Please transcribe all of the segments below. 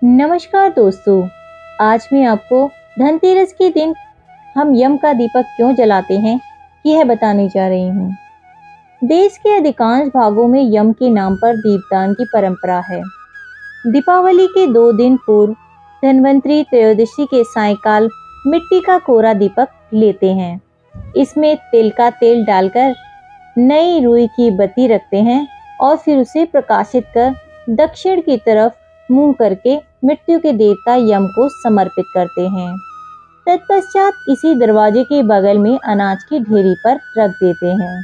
नमस्कार दोस्तों। आज मैं आपको धनतेरस के दिन हम यम का दीपक क्यों जलाते हैं यह बताने जा रही हूँ। देश के अधिकांश भागों में यम के नाम पर दीपदान की परंपरा है। दीपावली के 2 दिन पूर्व धन्वंतरी त्रयोदशी के सायंकाल मिट्टी का कोरा दीपक लेते हैं। इसमें तिल का तेल डालकर नई रुई की बत्ती रखते हैं और फिर उसे प्रकाशित कर दक्षिण की तरफ मुंह करके मृत्यु के देवता यम को समर्पित करते हैं। तत्पश्चात इसी दरवाजे के बगल में अनाज की ढेरी पर रख देते हैं।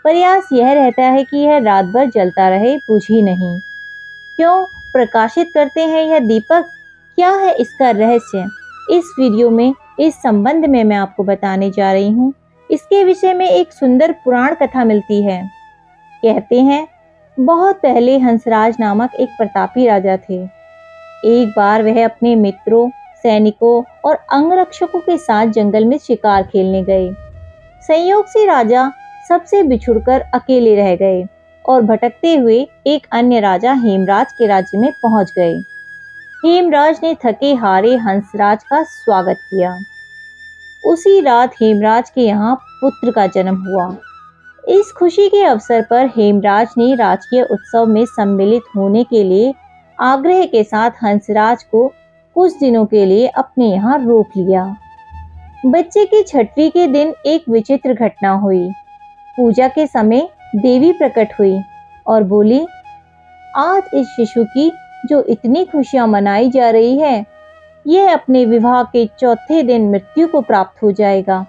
प्रयास यह रहता है कि यह रात भर जलता रहे, बुझ ही नहीं। क्यों प्रकाशित करते हैं यह दीपक? क्या है इसका रहस्य? इस वीडियो में इस संबंध में मैं आपको बताने जा रही हूँ। इसके विषय में एक सुंदर पुराण कथा मिलती है। कहते हैं बहुत पहले हंसराज नामक एक प्रतापी राजा थे। एक बार वह अपने मित्रों, सैनिकों और अंगरक्षकों के साथ जंगल में शिकार खेलने गए। संयोग से राजा सबसे बिछुड़कर अकेले रह गए और भटकते हुए एक अन्य राजा हेमराज के राज्य में पहुंच गए। हेमराज ने थके हारे हंसराज का स्वागत किया। उसी रात हेमराज के यहाँ पुत्र का जन्म हुआ। इस खुशी के अवसर पर हेमराज ने राजकीय उत्सव में सम्मिलित होने के लिए आग्रह के साथ हंसराज को कुछ दिनों के लिए अपने यहाँ रोक लिया। बच्चे की छठवीं के दिन एक विचित्र घटना हुई। पूजा के समय देवी प्रकट हुई और बोली, आज इस शिशु की जो इतनी खुशियां मनाई जा रही है, यह अपने विवाह के चौथे दिन मृत्यु को प्राप्त हो जाएगा।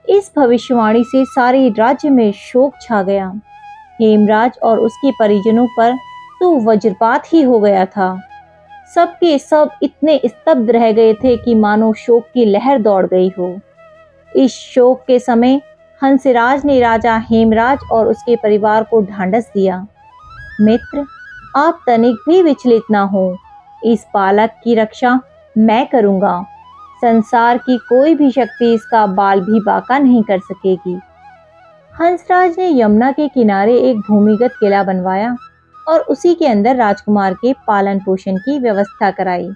इस भविष्यवाणी से सारे राज्य में शोक छा गया। हेमराज और उसके परिजनों पर तो वज्रपात ही हो गया था। सबके सब इतने स्तब्ध रह गए थे कि मानो शोक की लहर दौड़ गई हो। इस शोक के समय हंसराज ने राजा हेमराज और उसके परिवार को ढांढस दिया, मित्र, आप तनिक भी विचलित ना हो। इस बालक की रक्षा मैं करूंगा। संसार की कोई भी शक्ति इसका बाल भी बांका नहीं कर सकेगी। हंसराज ने यमुना के किनारे एक भूमिगत किला बनवाया और उसी के अंदर राजकुमार के पालन पोषण की व्यवस्था कराई।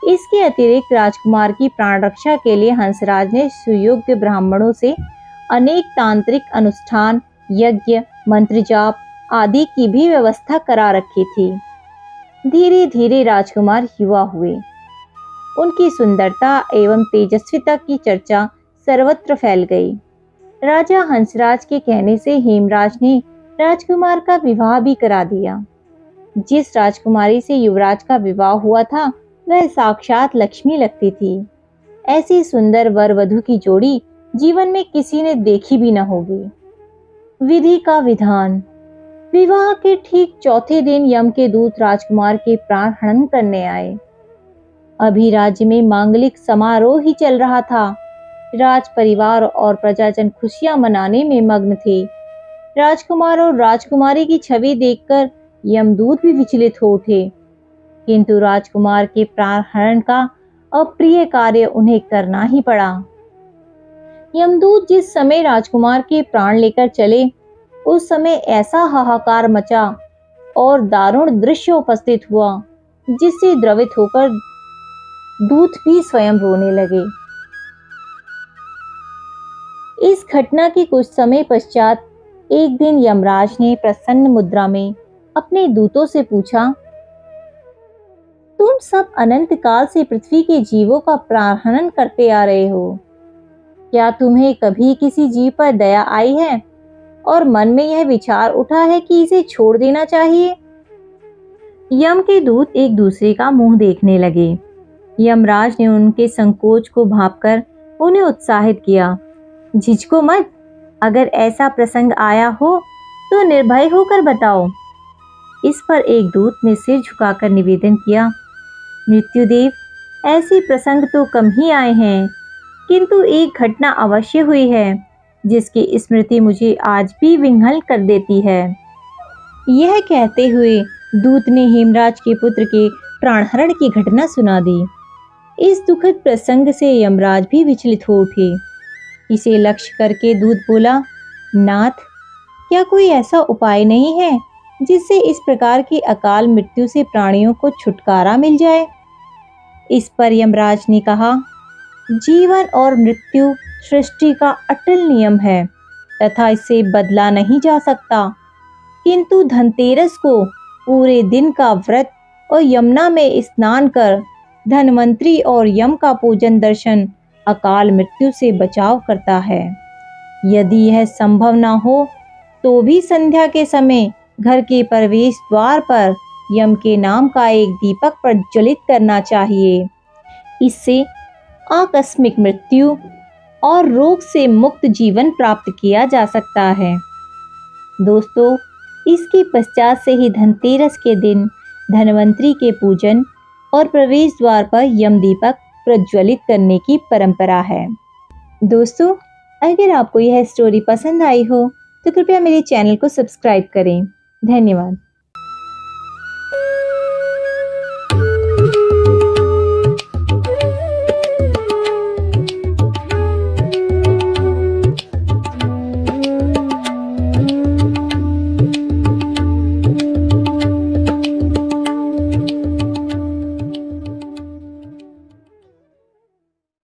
इसके अतिरिक्त राजकुमार की प्राण रक्षा के लिए हंसराज ने सुयोग्य ब्राह्मणों से अनेक तांत्रिक अनुष्ठान, यज्ञ, मंत्र जाप आदि की भी व्यवस्था करा रखी थी। धीरे धीरे राजकुमार युवा हुए। उनकी सुंदरता एवं तेजस्विता की चर्चा सर्वत्र फैल गई। राजा हंसराज के कहने से हेमराज ने राजकुमार का विवाह भी करा दिया। जिस राजकुमारी से युवराज का विवाह हुआ था वह साक्षात लक्ष्मी लगती थी। ऐसी सुंदर वर वधू की जोड़ी जीवन में किसी ने देखी भी न होगी। विधि का विधान। विवाह के ठीक चौथे दिन यम के दूत राजकुमार के प्राण हरण करने आए। अभी राज्य में मांगलिक समारोह ही चल रहा था। राज परिवार और प्रजाजन खुशियां मनाने में मग्न थे। राजकुमार और राजकुमारी की छवि देखकर यमदूत भी विचलित हो उठे, किंतु राजकुमार के प्राण हरण का अप्रिय कार्य उन्हें करना ही पड़ा। यमदूत जिस समय राजकुमार के प्राण लेकर चले, उस समय ऐसा हाहाकार मचा और दारुण दृश्य उपस्थित हुआ जिससे द्रवित होकर दूत भी स्वयं रोने लगे। इस घटना के कुछ समय पश्चात एक दिन यमराज ने प्रसन्न मुद्रा में अपने दूतों से पूछा, तुम सब अनंत काल से पृथ्वी के जीवों का प्राणहनन करते आ रहे हो। क्या तुम्हें कभी किसी जीव पर दया आई है और मन में यह विचार उठा है कि इसे छोड़ देना चाहिए? यम के दूत एक दूसरे का मुंह देखने लगे। यमराज ने उनके संकोच को भांपकर उन्हें उत्साहित किया, झिझको मत। अगर ऐसा प्रसंग आया हो तो निर्भय होकर बताओ। इस पर एक दूत ने सिर झुकाकर निवेदन किया, मृत्युदेव, ऐसे प्रसंग तो कम ही आए हैं, किंतु एक घटना अवश्य हुई है जिसकी स्मृति मुझे आज भी विह्वल कर देती है। यह कहते हुए दूत ने हेमराज के पुत्र के प्राणहरण की घटना सुना दी। इस दुखद प्रसंग से यमराज भी विचलित हो उठे। इसे लक्ष्य करके दूत बोला, नाथ, क्या कोई ऐसा उपाय नहीं है जिससे इस प्रकार की अकाल मृत्यु से प्राणियों को छुटकारा मिल जाए। इस पर यमराज ने कहा, जीवन और मृत्यु सृष्टि का अटल नियम है तथा इसे बदला नहीं जा सकता, किंतु धनतेरस को पूरे दिन का व्रत और यमुना में स्नान कर धन्वंतरी और यम का पूजन दर्शन अकाल मृत्यु से बचाव करता है। यदि यह संभव न हो तो भी संध्या के समय घर के प्रवेश द्वार पर यम के नाम का एक दीपक प्रज्वलित करना चाहिए। इससे आकस्मिक मृत्यु और रोग से मुक्त जीवन प्राप्त किया जा सकता है। दोस्तों, इसके पश्चात से ही धनतेरस के दिन धन्वंतरी के पूजन और प्रवेश द्वार पर यम दीपक प्रज्वलित करने की परंपरा है। दोस्तों, अगर आपको यह स्टोरी पसंद आई हो तो कृपया मेरे चैनल को सब्सक्राइब करें। धन्यवाद।